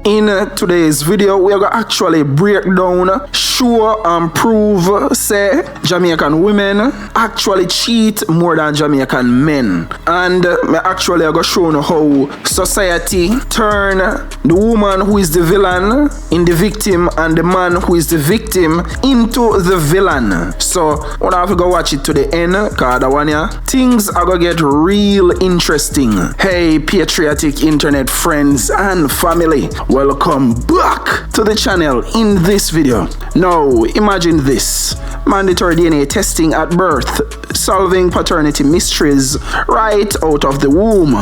In today's video, we are going to actually break down, show and prove, say, Jamaican women actually cheat more than Jamaican men. And me actually going to show you how society turn the woman who is the villain in the victim and the man who is the victim into the villain. So, we have to go watch it to the end, because that one, yeah, things are going to get real interesting. Hey, patriotic internet friends and family. Welcome back to the channel in this video. Now, imagine this. Mandatory DNA testing at birth, solving paternity mysteries right out of the womb.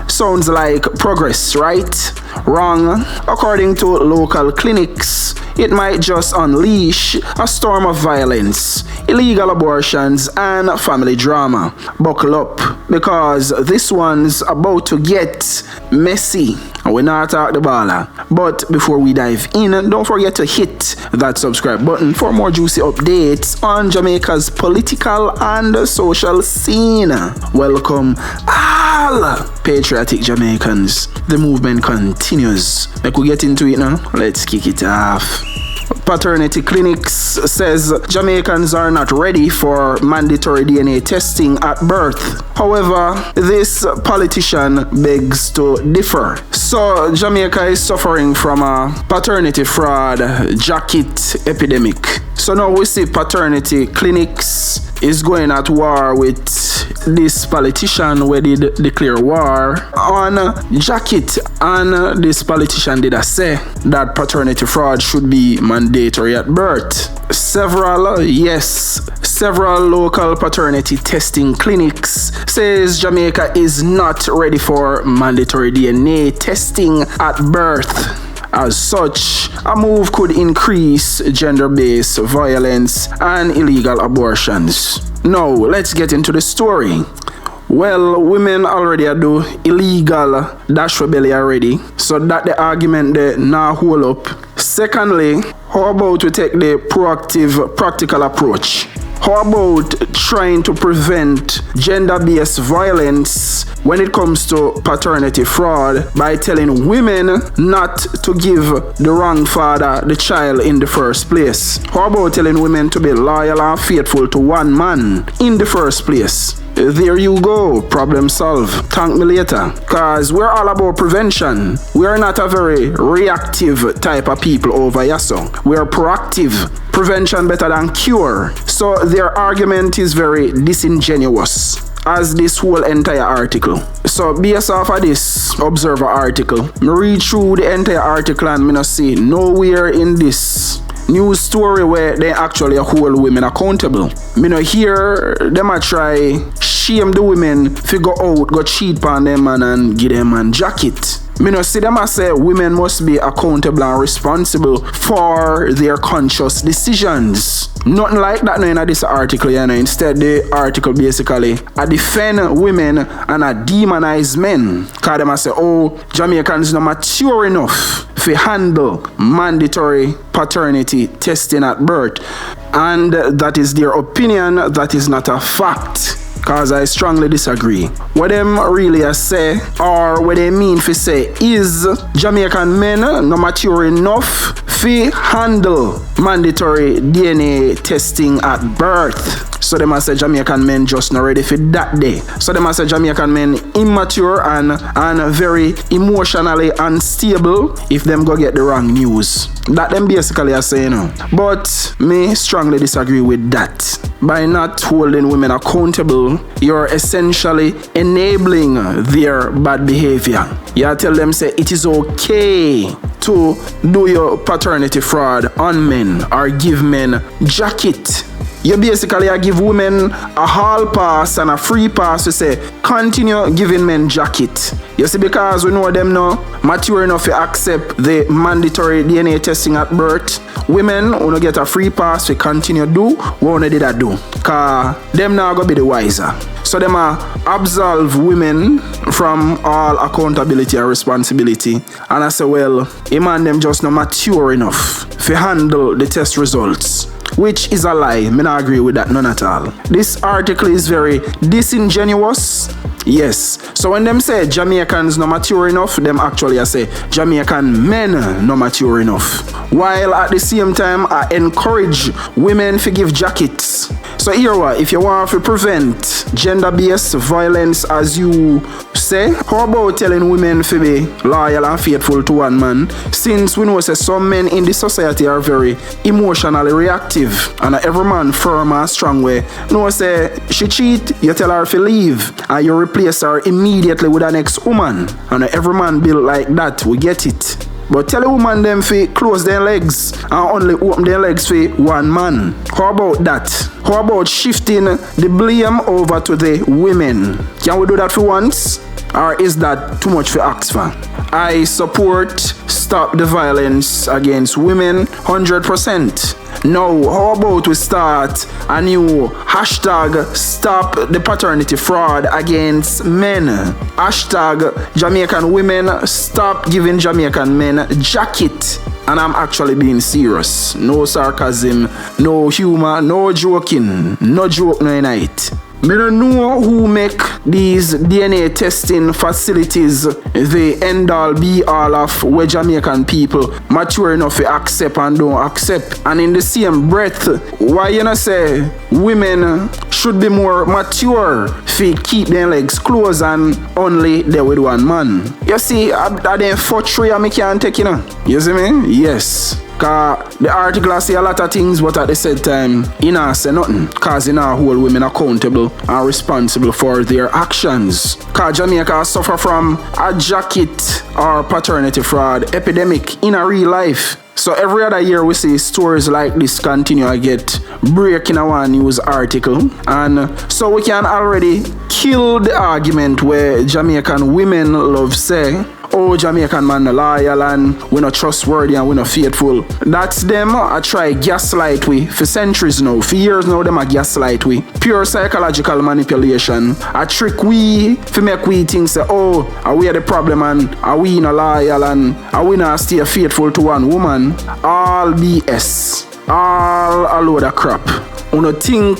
Sounds like progress, right? Wrong. According to local clinics, it might just unleash a storm of violence, illegal abortions, and family drama. Buckle up, because this one's about to get messy. We're not at the baller. But before we dive in, don't forget to hit that subscribe button for more juicy updates on Jamaica's political and social scene. Welcome all patriotic Jamaicans. The movement continues. Like we get into it now, let's kick it off. Paternity clinics says Jamaicans are not ready for mandatory DNA testing at birth. However, this politician begs to differ. So, Jamaica is suffering from a paternity fraud jacket epidemic. So now we see paternity clinics is going at war with this politician where did declare war on jacket, and this politician did say that paternity fraud should be mandatory at birth. Several local paternity testing clinics says Jamaica is not ready for mandatory DNA testing at birth. As such, a move could increase gender-based violence and illegal abortions. Now, let's get into the story. Well, women already do illegal dash for belly already, so that the argument there now hold up. Secondly, how about we take the proactive, practical approach? How about trying to prevent gender-based violence when it comes to paternity fraud by telling women not to give the wrong father the child in the first place? How about telling women to be loyal and faithful to one man in the first place? There you go, problem solved. Thank me later. Cause we're all about prevention. We are not a very reactive type of people over here, so we're proactive. Prevention better than cure. So their argument is very disingenuous, as this whole entire article. So based off of this Observer article, me read through the entire article and me not see nowhere in this news story where they actually hold women accountable. Me no hear them a try shame the women fi go out, go cheat on them and give them a jacket. Me no see them a say women must be accountable and responsible for their conscious decisions. Nothing like that in this article, you know. Instead, the article basically defend women and demonize men. Cause them a say, oh, Jamaicans not mature enough to handle mandatory paternity testing at birth. And that is their opinion, that is not a fact. Cause I strongly disagree. What them really say, or what they mean to say, is Jamaican men not mature enough to handle mandatory DNA testing at birth. So they must say Jamaican men just not ready for that day. So they must say Jamaican men immature and very emotionally unstable if them go get the wrong news. That them basically are saying. But me strongly disagree with that. By not holding women accountable, you're essentially enabling their bad behavior. You tell them say it is okay to do your paternity fraud on men or give men jacket. You basically give women a hall pass and a free pass to say continue giving men jacket. You see, because we know them now mature enough to accept the mandatory DNA testing at birth. Women wanna get a free pass to continue do what wanna did that do. Cause them now gonna be the wiser. So them absolve women from all accountability and responsibility. And I say, well, a man them just not mature enough to handle the test results. which is a lie. Me not agree with that, none at all. This article is very disingenuous. Yes. So when them say Jamaicans not mature enough, them actually I say Jamaican men not mature enough. While at the same time I encourage women to give jackets. So here what, if you want to prevent gender-based violence as you say, how about telling women to be loyal and faithful to one man? Since we know say some men in the society are very emotionally reactive and every man firm and strong way. No say she cheat, you tell her to leave and you replace her immediately with an ex-woman. And every man built like that, we get it. But tell a woman them to close their legs and only open their legs for one man. How about that? How about shifting the blame over to the women? Can we do that for once? Or is that too much for ask for? I support stop the violence against women 100%. Now, how about we start a new hashtag stop the paternity fraud against men? Hashtag Jamaican women stop giving Jamaican men jacket. And I'm actually being serious. No sarcasm, no humor, no joking. No joke no night. Me don't know who make these DNA testing facilities the end all be all of where Jamaican people mature enough to accept and don't accept. And in the same breath, why you not say women should be more mature to keep their legs closed and only there with one man? You see, I didn't for three I can't take, you know. You see me? Yes. Cause the article say a lot of things, but at the same time, he not say nothing. Cause he not hold women accountable and responsible for their actions. Cause Jamaica suffer from a jacket or paternity fraud epidemic in a real life. So every other year we see stories like this continue to get break in our news article. And so we can already kill the argument where Jamaican women love say, oh, Jamaican man loyal and we not trustworthy and we not faithful. That's them I try gaslight we for centuries now. For years now them a gaslight we. Pure psychological manipulation. A trick we to make we think say, oh, are we the problem and are we not loyal and are we not stay faithful to one woman? All BS. All a load of crap. Uno think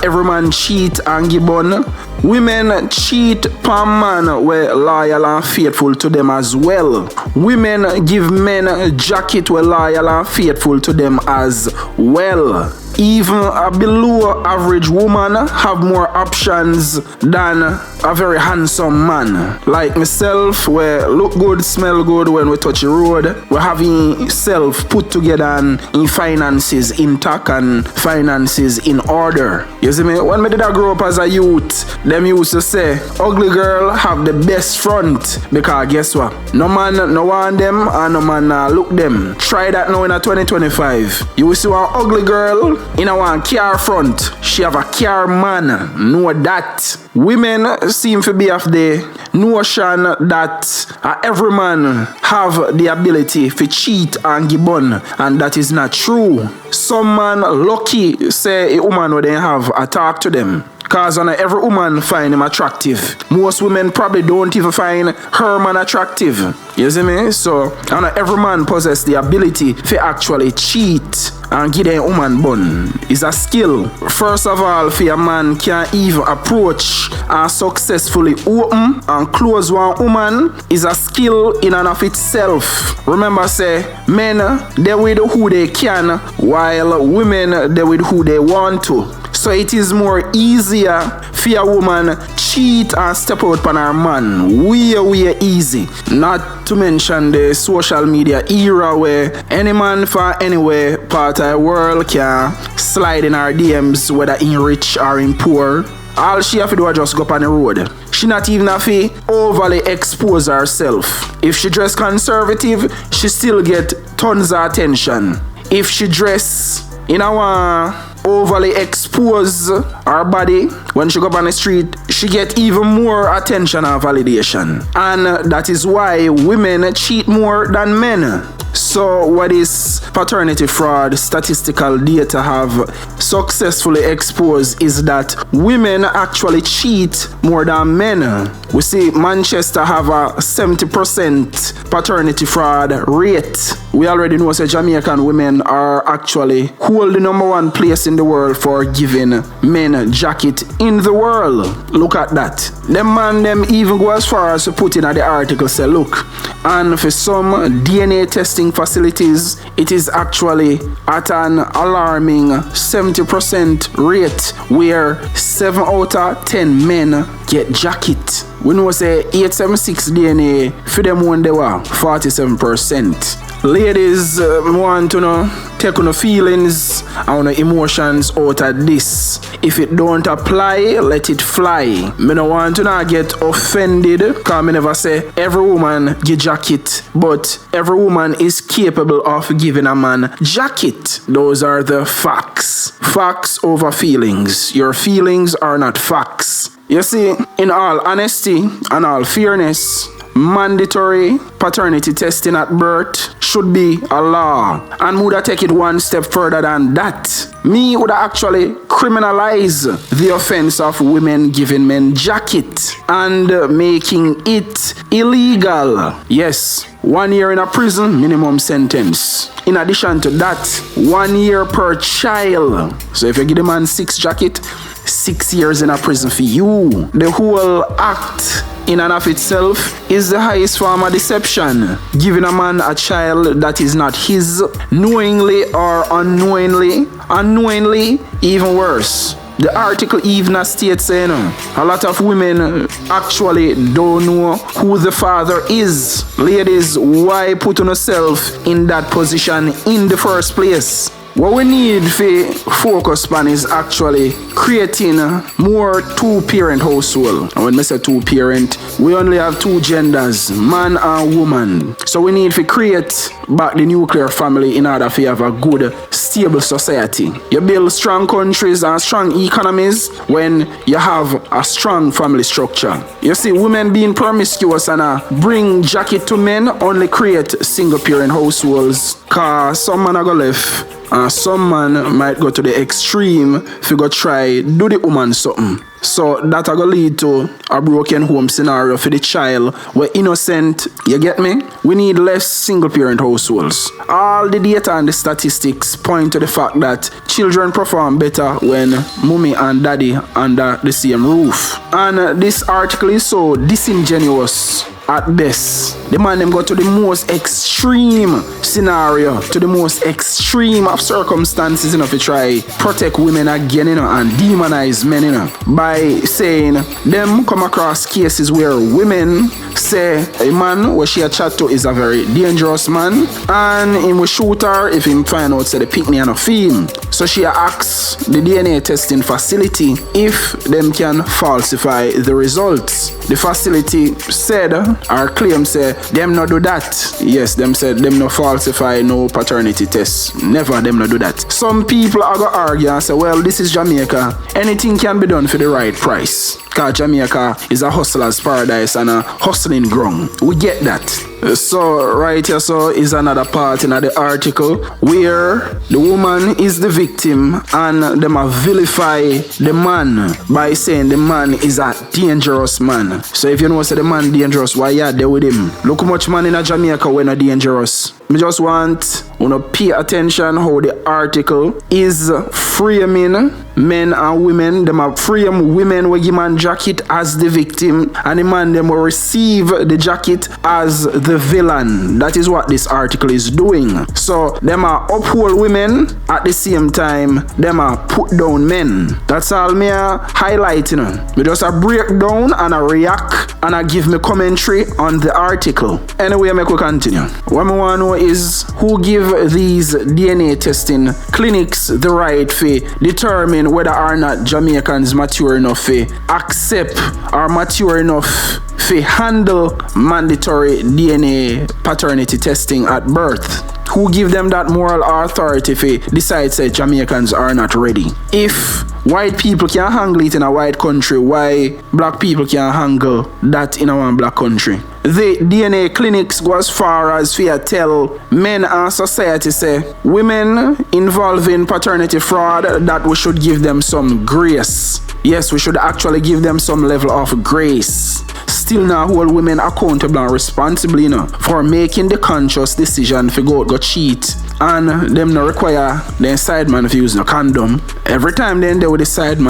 every man cheat and give on. Women cheat per man were loyal and faithful to them as well. Women give men a jacket were loyal and faithful to them as well. Even a below average woman have more options than a very handsome man. Like myself, we look good, smell good when we touch the road. We're having self put together and in finances intact and finances in order. You see me? When me did I grow up as a youth, them used to say, ugly girl have the best front. Because guess what? No man no want them and no man look them. Try that now in a 2025. You will see one ugly girl in a one car front. She have a car man. Know that. Women seem to be of the notion that every man have the ability to cheat and give on, and that is not true. Some man lucky say a woman would have a talk to them. Cause every woman find him attractive. Most women probably don't even find her man attractive. You see me? So every man possess the ability to actually cheat and give a woman bun. It's a skill. First of all, for a man can even approach and successfully open and close one woman is a skill in and of itself. Remember say, men they with who they can, while women they with who they want to. So it is more easier for a woman cheat and step out on her man. Way easy. Not to mention the social media era where any man from anywhere part of the world can slide in her DMs, whether in rich or in poor. All she have to do is just go up on the road. She not even have to overly expose herself. If she dress conservative, she still get tons of attention. If she dress in a overly expose her body when she go up on the street, she get even more attention and validation. And that is why women cheat more than men. So what is paternity fraud statistical data have successfully exposed is that women actually cheat more than men. We see Manchester have a 70% paternity fraud rate. we already know that Jamaican women are actually hold the #1 place in the world for giving men jacket in the world. Look at that. Them man them even go as far as to put in at the article say, look, and for some DNA testing facilities, it is actually at an alarming 70% rate where 7 out of 10 men get jacket. We know say 876 DNA for them when they were 47%. Ladies, want to know, take on the feelings and the emotions out of this. If it don't apply, let it fly. Me no want to not get offended, because me never say every woman get jacket, but every woman is capable of giving a man jacket. Those are the facts. Facts over feelings. Your feelings are not facts. You see, in all honesty and all fairness, mandatory paternity testing at birth should be a law, and would I take it one step further than that? Me would actually criminalize the offense of women giving men jacket and making it illegal. Yes, 1 year in a prison, minimum sentence. In addition to that, 1 year per child. So if you give a man 6 jacket, 6 years in a prison for you. The whole act in and of itself is the highest form of deception. Giving a man a child that is not his, knowingly or unknowingly. Unknowingly, even worse. The article even states saying a lot of women actually don't know who the father is. Ladies, why put on yourself in that position in the first place? What we need to focus on is actually creating more two-parent household. And when I say two-parent, we only have 2 genders, man and woman. So we need to create back the nuclear family in order to have a good, stable society. You build strong countries and strong economies when you have a strong family structure. You see, women being promiscuous and bring jacket to men only create single-parent households. Cause some man are gonna left. Some man might go to the extreme if you go try do the woman something. So that are gonna lead to a broken home scenario for the child. We're innocent, you get me? We need less single parent households. All the data and the statistics point to the fact that children perform better when mommy and daddy under the same roof. And this article is so disingenuous at best. The man them go to the most extreme scenario, to the most extreme of circumstances, to try protect women again, and demonize men, by saying them come across cases where women say a man where she a chat to is a very dangerous man, and him will shoot her if him find out say the picnic and a film. So she asks the DNA testing facility if them can falsify the results. The facility said, or claim say, them not do that. Yes, them said them no falsify no paternity tests. Never them not do that. Some people are gonna argue and say, well, this is Jamaica. Anything can be done for the right price. Because Jamaica is a hustler's paradise and a hustling ground. We get that. So right here so is another part in the article where the woman is the victim and them vilify the man by saying the man is a dangerous man. So if you know say the man dangerous, why you there with him? Look how much man in a Jamaica when not dangerous. I just want to pay attention how the article is framing men and women. Them are frame women where give man jacket as the victim, and the man them will receive the jacket as the villain. That is what this article is doing. So them are uphold women at the same time them are put down men. That's all me highlighting. Me just a break down and a react and I give me commentary on the article. Anyway, me could continue. What me want to know is who give these DNA testing clinics the right to determine whether or not Jamaicans mature enough to accept or mature enough to handle mandatory DNA paternity testing at birth. Who give them that moral authority to decide that Jamaicans are not ready? If white people can handle it in a white country, why black people can't handle that in a one black country? The DNA clinics go as far as to tell men and society say women involved in paternity fraud that we should give them some grace. Yes, we should actually give them some level of grace. Still now hold women accountable and responsible, for making the conscious decision to go cheat. And them no require the side man to use no condom. Every time they with the side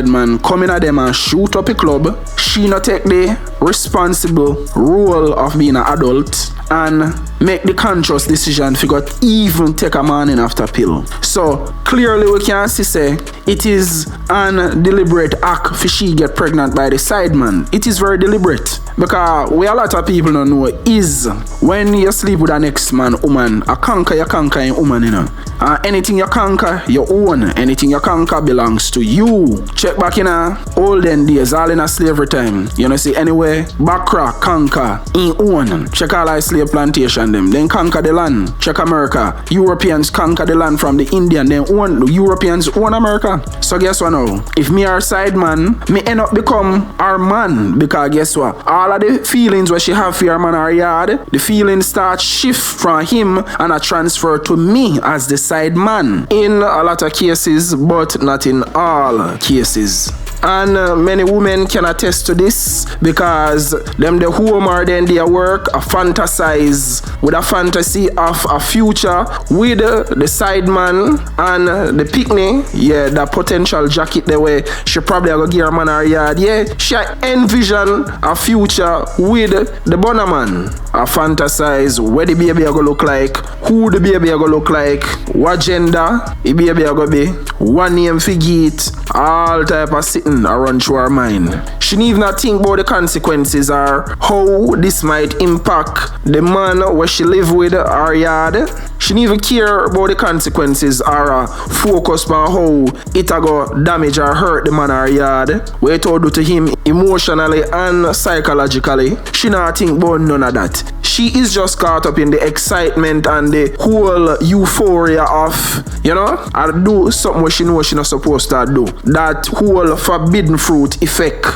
man come in at them and shoot up a club. She not take the responsible role of being an adult and make the conscious decision to even take a man in after pill. So clearly we can see say it is an deliberate act for she get pregnant by the side man. It is very deliberate because we a lot of people don't know is when you sleep with an ex-man woman, a conquer you conquer in woman, anything you conquer you own, anything you conquer belongs to you. Check back in olden days, all in a slavery time, see anyway Bakra conquer in own. Check all I slave plantation them, then conquer the land. Check America, Europeans conquer the land from the Indian, then own the Europeans own America. So guess what now? If me are side man, me end up become our man, because guess what? All of the feelings where she have for her man are yard, the feelings start shift from him and a transfer to me as the side man. In a lot of cases, but not in all cases. And many women can attest to this because them the home or then their work fantasize with a fantasy of a future with the side man and the picnic. Yeah, that potential jacket the way she probably go give her man her yard. Yeah, she envision a future with the bonner man. I fantasize where the baby go look like, who the baby go look like, what gender the baby go be, what name figure it, all type of sitting around through her mind. She need not think about the consequences or how this might impact the man where she live with her yard. She need even care about the consequences or focus on how it go damage or hurt the man her yard, what it will do to him emotionally and psychologically. She not think about none of that. She is just caught up in the excitement and the whole euphoria of, I do something where she knows she not supposed to do. That whole forbidden fruit effect.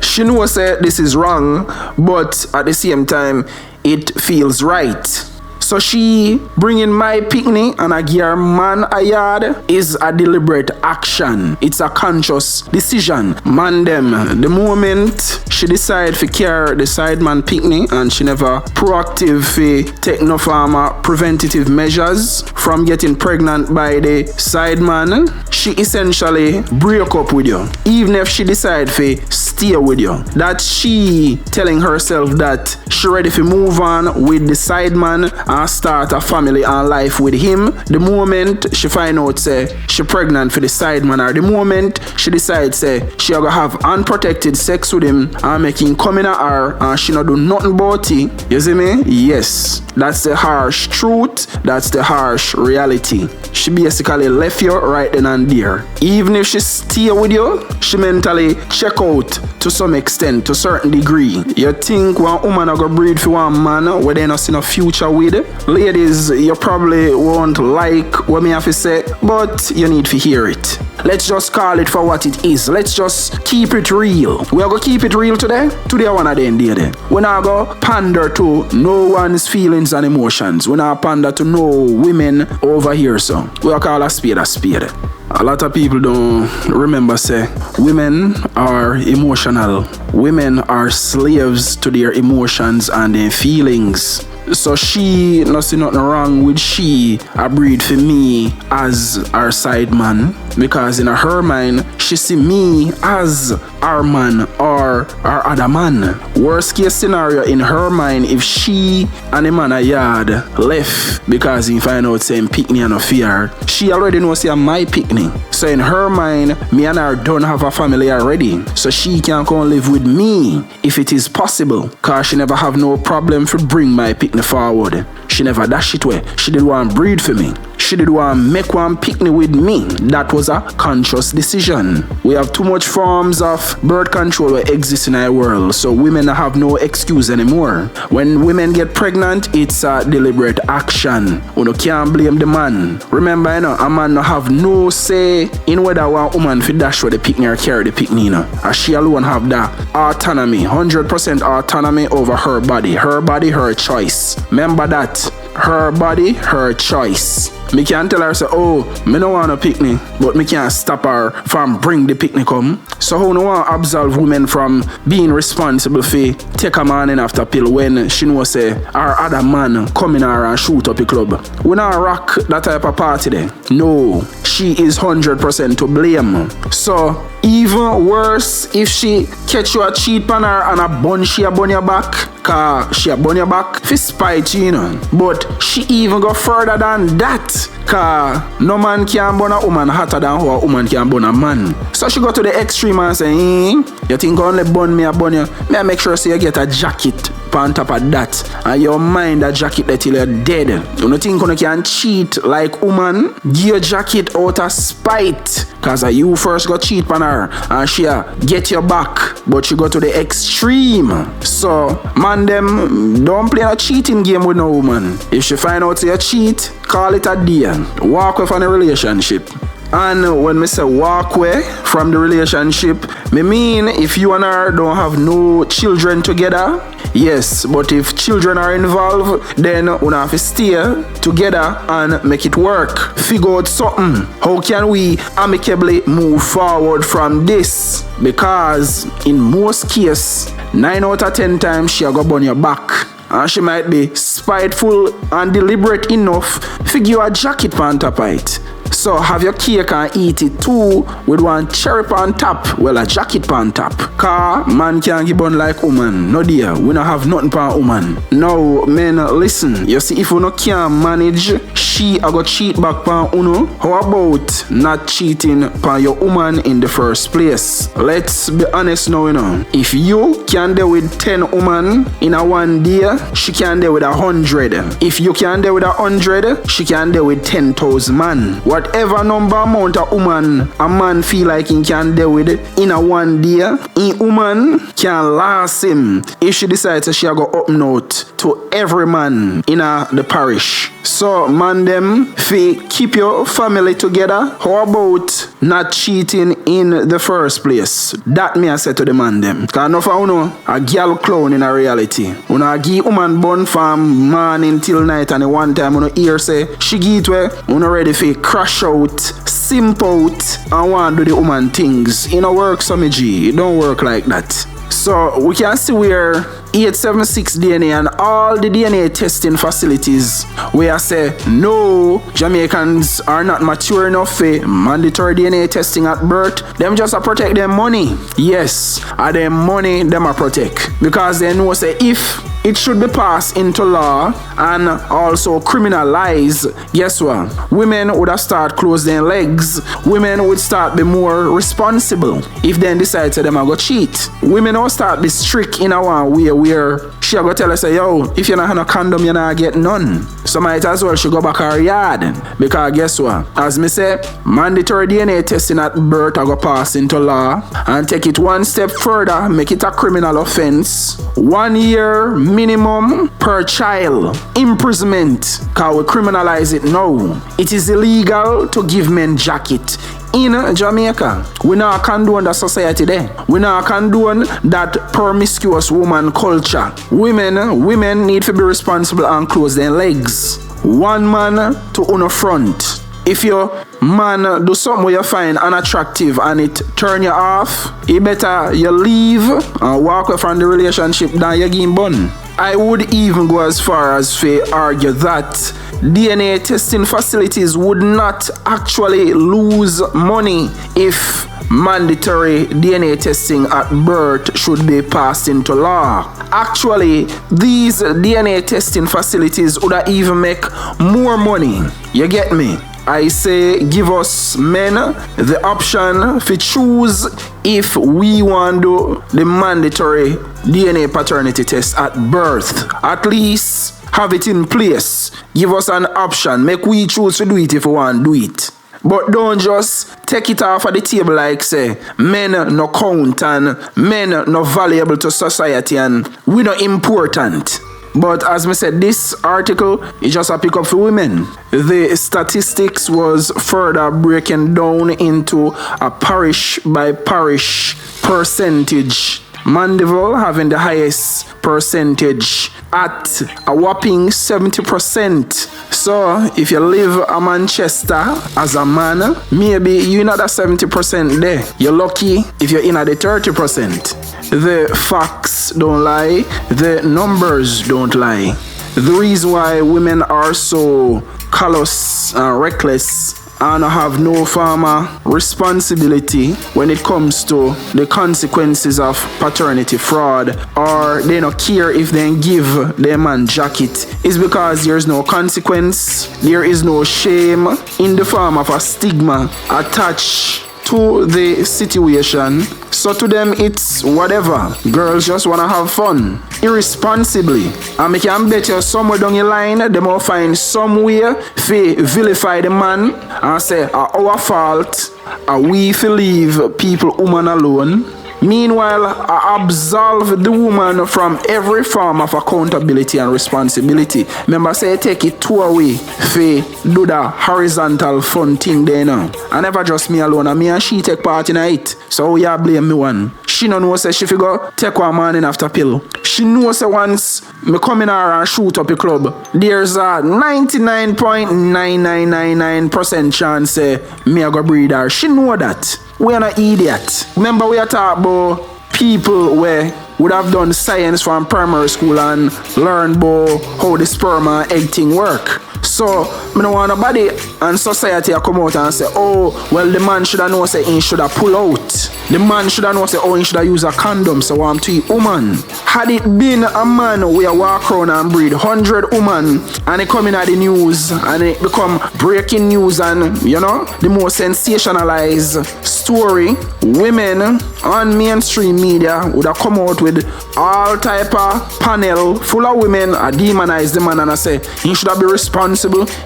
She knows that this is wrong, but at the same time, it feels right. So she bringing my picnic and a gear man a yard is a deliberate action. It's a conscious decision. Man them, the moment she decide to carry the side man picnic and she never proactive for take no farmer preventative measures from getting pregnant by the side man, she essentially break up with you. Even if she decide to stay with you. That she telling herself that she ready to move on with the side man and start a family and life with him. The moment she find out say she pregnant for the side man, or the moment she decides say she gonna have unprotected sex with him and make him come in at her and she not do nothing about it. You see me? Yes. That's the harsh truth. That's the harsh reality. She basically left you right then and there. Even if she stay with you, she mentally check out to some extent, to a certain degree. You think one woman are gonna breed for one man where they not see no future with? Ladies, you probably won't like what me have to say, but you need to hear it. Let's just call it for what it is. Let's just keep it real. We are going to keep it real today. Today I want to end there. We're not going to pander to no one's feelings and emotions. We're not pander to no women over here. So we are call a spade a spade. A lot of people don't remember say women are emotional. Women are slaves to their emotions and their feelings. So she not see nothing wrong with she a breed for me as our side man, because in her mind she see me as our man or our other man. Worst case scenario in her mind, if she and the man a yard left because he find out saying pick me and no fear, she already knows say my pick me. So in her mind, me and her don't have a family already, so she can come live with me if it is possible, cause she never have no problem for bring my pick forward. She never dash it away. She did want breed for me. she did want to make one picnic with me. That was a conscious decision. We have too much forms of birth control that exist in our world, so women have no excuse anymore. When women get pregnant, it's a deliberate action. You can't blame the man. Remember, a man no have no say in whether one woman fit dash with the picnic or carry the picnic. As she alone have that autonomy, 100% autonomy over her body. Her body, her choice. Remember that. Her body, her choice. Me can't tell her, say, oh, me no want a picnic, but me can't stop her from bring the picnic come. So how no want absolve women from being responsible for take a man in after pill when she know say her other man come in her and shoot up the club? We not rock that type of party there. No, she is 100% to blame. So even worse if she catch you a cheat on her and a bun she a bun your back, cause she a bun your back for spite you know. But she even go further than that, cause no man can bun a woman hotter than how a woman can bun a man. So she go to the extreme and say, you think only bun me a bun you? May I make sure so you get a jacket on top of that, and your mind a jacket that till you're dead. You don't think you can cheat like woman? Give your jacket out of spite, cause you first got cheat on her and she get your back, but she go to the extreme. So man them don't play a cheating game with no woman. If she find out you cheat, call it a day. Walk away from the relationship. And when me say walk away from the relationship, me mean if you and her don't have no children together, yes, but if children are involved, then we have to stay together and make it work. Figure out something. How can we amicably move forward from this? Because in most cases, 9 out of 10 times she go burn your back. And she might be spiteful and deliberate enough to give you a jacket on top of it. So have your cake and eat it too with one cherry on top, well a jacket on top. Cause man can't give bun like woman. No dear, we don't have nothing for woman. Now men listen, you see if you no can manage, she a go cheat back on uno. How about not cheating on your woman in the first place? Let's be honest now, you know. If you can deal with 10 women in a one day, she can deal with 100. If you can deal with 100, she can deal with 10,000 man. Whatever number amount of woman a man feel like he can deal with in a one day, a woman can last him if she decides that she go up note to every man in the parish. So man them fi keep your family together. How about not cheating in the first place? That me I say to the man them. Cause enough of uno a girl clown in a reality. Uno a give woman bun from morning till night, and one time uno hear say she get where uno ready fi crash out, simp out, and want to do the woman things. It don't work, some G. It don't work like that. So we can see where 876 DNA and all the DNA testing facilities where I say no, Jamaicans are not mature enough for mandatory DNA testing at birth. Them just a protect their money. Yes, and their money them a protect. Because they know say if it should be passed into law and also criminalized, guess what? Women would have start close their legs. Women would start be more responsible if then decide to them I go cheat. Women will start be strict in a one way where she go tell us say, yo, if you not have no condom, you not get none. So might as well she go back her yard. Because guess what? As me say, mandatory DNA testing at birth I go pass into law and take it one step further, make it a criminal offense. 1 year minimum per child imprisonment, cause we criminalize it now. It is illegal to give men jacket in Jamaica. We not condone the society there. We not condone that promiscuous woman culture. Women need to be responsible and close their legs. One man to uno front. If your man do something where you find unattractive and it turn you off, it better you leave and walk away from the relationship than you getting bun. I would even go as far as to argue that DNA testing facilities would not actually lose money if mandatory DNA testing at birth should be passed into law. Actually, these DNA testing facilities would even make more money. You get me? I say give us men the option to choose if we want to do the mandatory DNA paternity test at birth. At least have it in place. Give us an option. Make we choose to do it if we want to do it. But don't just take it off of the table like say, men no count and men no valuable to society and we no important. But as I said, this article is just a pick up for women. The statistics was further breaking down into a parish by parish percentage. Mandeville having the highest percentage at a whopping 70%. So if you live in Manchester as a man, maybe you're not at 70% there. You're lucky if you're in at the 30%. The facts don't lie, the numbers don't lie. The reason why women are so callous and reckless and have no formal responsibility when it comes to the consequences of paternity fraud, or they don't care if they give their man jacket, is because there's no consequence, there is no shame in the form of a stigma attached to the situation. So to them it's whatever. Girls just wanna have fun irresponsibly. And I can bet you somewhere down the line they will find some way to vilify the man and say our fault, we fi leave people woman alone. Meanwhile, I absolve the woman from every form of accountability and responsibility. Remember, say take it two away for do the horizontal fun thing there now. And never just me alone, and me and she take part in it. So you blame me one. She no know say she figure take one morning after pill. She knows say once me come in her and shoot up the club, there's a 99.9999% chance say me a go breed her. She know that. We are not idiot. Remember we are talking about people where would have done science from primary school and learn about how the sperm and egg thing work. So, I don't want nobody and society to come out and say, oh, well, the man should have known say he should have pull out. The man should have known say, oh, he should have used a condom, so I'm to woman. Had it been a man where walk around and breed 100 women and it come in at the news and it become breaking news and, you know, the most sensationalized story, women on mainstream media would have come out with all type of panel full of women and demonize the man and I say, he should have been responsible.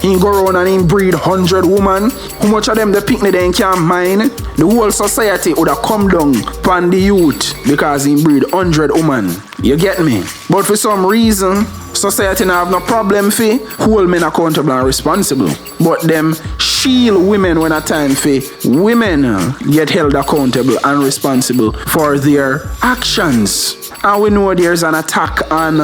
He go around and he breed 100 women. How much of them the picnic they can't mind? The whole society would have come down upon the youth because he breed 100 women. You get me? But for some reason, society now have no problem for hold men accountable and responsible. But them shield women when a time for women get held accountable and responsible for their actions. And we know there's an attack on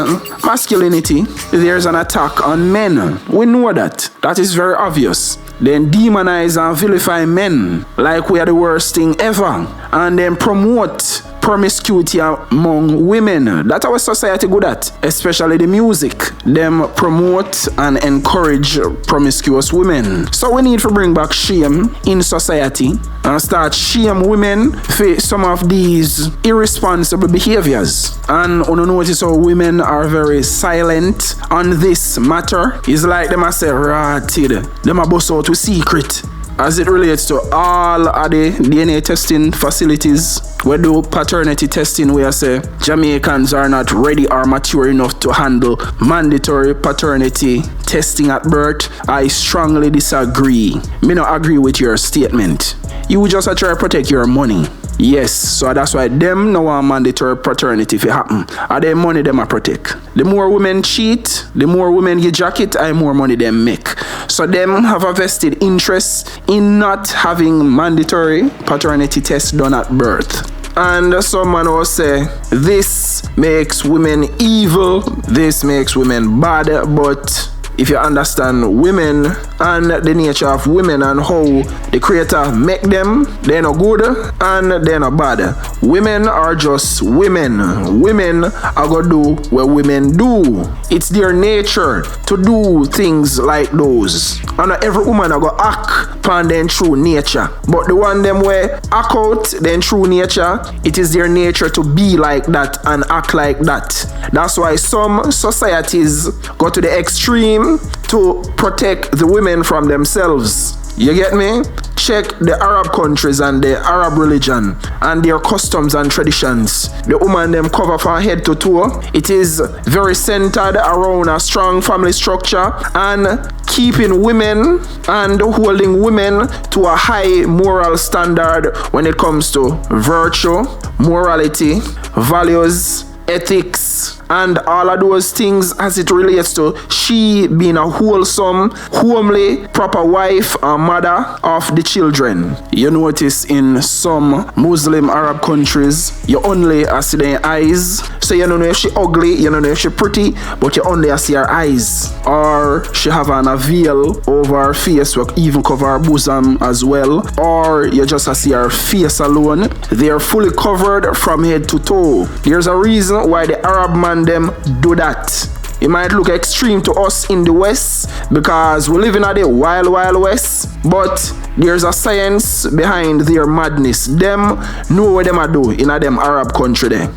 masculinity. There's an attack on men. We know that. That is very obvious. Then demonize and vilify men like we are the worst thing ever. And then promote promiscuity among women. That's our society good at. Especially the music. Them promote and encourage promiscuous women. So we need to bring back shame in society and start shame women for some of these irresponsible behaviors. And you notice how women are very silent on this matter. It's like them a say ratted. Them a bust out with secret. As it relates to all of the DNA testing facilities, we do paternity testing where I say Jamaicans are not ready or mature enough to handle mandatory paternity testing at birth. I strongly disagree. Me not agree with your statement. You just try to protect your money. Yes, so that's why them no want mandatory paternity if it happen. And their money them a protect. The more women cheat, the more women get jacket, and more money them make. So them have a vested interest in not having mandatory paternity tests done at birth. And someone will say, this makes women evil, this makes women bad, but if you understand women and the nature of women and how the creator make them, they're not good and they're not bad. Women are just women. Women are gonna do what women do. It's their nature to do things like those. And every woman are gonna act upon their true nature. But the one them where act out their true nature, it is their nature to be like that and act like that. That's why some societies go to the extreme to protect the women from themselves. You get me? check the Arab countries and the Arab religion and their customs and traditions, the woman them cover from head to toe. It is very centered around a strong family structure and keeping women and holding women to a high moral standard when it comes to virtue, morality, values, ethics, and all of those things as it relates to she being a wholesome, homely, proper wife and mother of the children. You notice in some Muslim Arab countries, you only see their eyes. So you don't know if she ugly, you don't know if she pretty, but you only see her eyes. Or she have on a veil over her face, or even cover her bosom as well. Or you just see her face alone. They are fully covered from head to toe. There's a reason why the Arab man them do that. It might look extreme to us in the West because we live in the wild West, but there's a science behind their madness. Them know what them are do in a them Arab country there.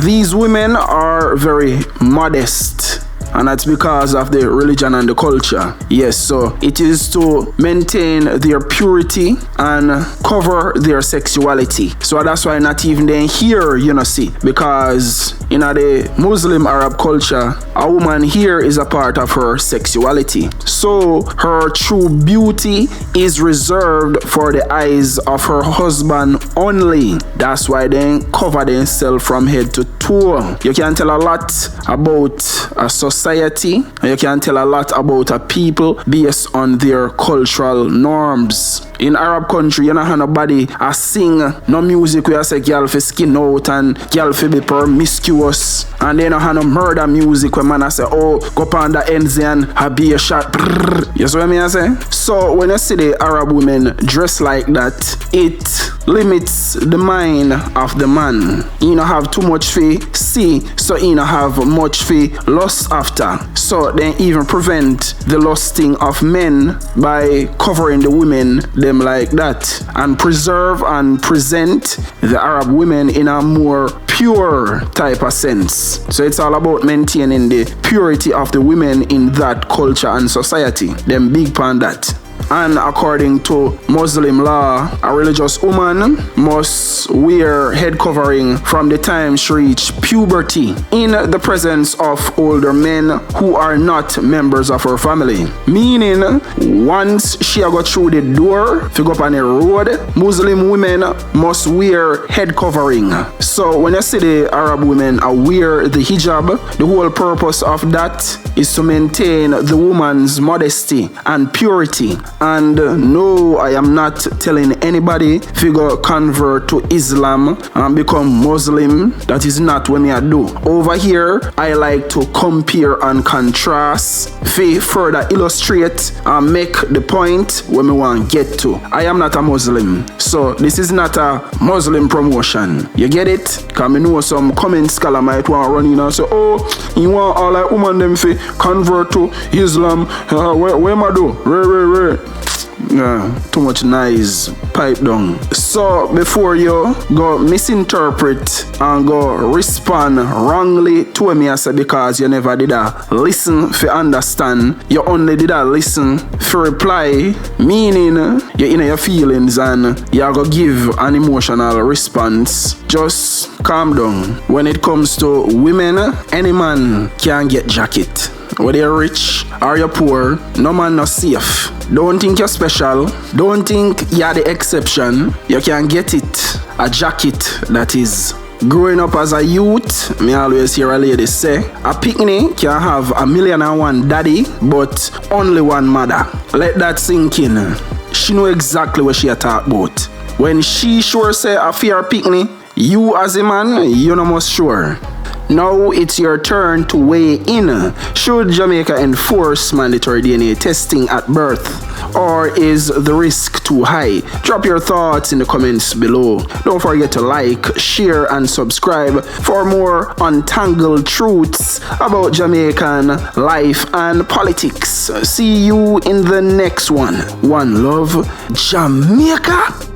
These women are very modest, and that's because of the religion and the culture. Yes, so it is to maintain their purity and cover their sexuality. So that's why not even then here, you know, see, because in the Muslim Arab culture, a woman here is a part of her sexuality. So her true beauty is reserved for the eyes of her husband only. That's why they cover themselves from head to toe. You can tell a lot about a society, and you can tell a lot about a people based on their cultural norms. In Arab country, you know how nobody sing no music where I say girl fi skin out and girl fi be promiscuous, and then no murder music where man I say oh go on the ends and be a shot. You see what I say? So when you see the Arab women dress like that, it limits the mind of the man. You don't have too much fi see, so you don't have much fi lust after. So they even prevent the lusting of men by covering the women them like that, and preserve and present the Arab women in a more pure type of sense. So it's all about maintaining the purity of the women in that culture and society. Them big pan that. And according to Muslim law, a religious woman must wear head covering from the time she reaches puberty in the presence of older men who are not members of her family. Meaning, once she go through the door, if you go up on the road, Muslim women must wear head covering. So when you see the Arab women wear the hijab, the whole purpose of that is to maintain the woman's modesty and purity. And no, I am not telling anybody to go convert to Islam and become Muslim. That is not what I do. Over here, I like to compare and contrast, to further illustrate and make the point where I want to get to. I am not a Muslim, so this is not a Muslim promotion. You get it? Because I know some comment scholar might want to run in and say, oh, you want all like women them to convert to Islam. Where am I do? Where? Too much noise, pipe down. So before you go misinterpret and go respond wrongly to me, I say because you never did listen for understand, you only did listen for reply, meaning you're in your feelings and you go give an emotional response. Just calm down. When it comes to women, any man can get jacket. Whether you're rich or you're poor, no man not safe. Don't think you're special. Don't think you're the exception. You can get it. A jacket that is. Growing up as a youth, me always hear a lady say, a picnic can have 1,000,001 daddy, but only one mother. Let that sink in. She know exactly what she talk about. When she sure say a fear picnic, you as a man, you no most sure. Now it's your turn to weigh in. Should Jamaica enforce mandatory DNA testing at birth? Or is the risk too high? Drop your thoughts in the comments below. Don't forget to like, share, and subscribe for more untangled truths about Jamaican life and politics. See you in the next one. One love, Jamaica.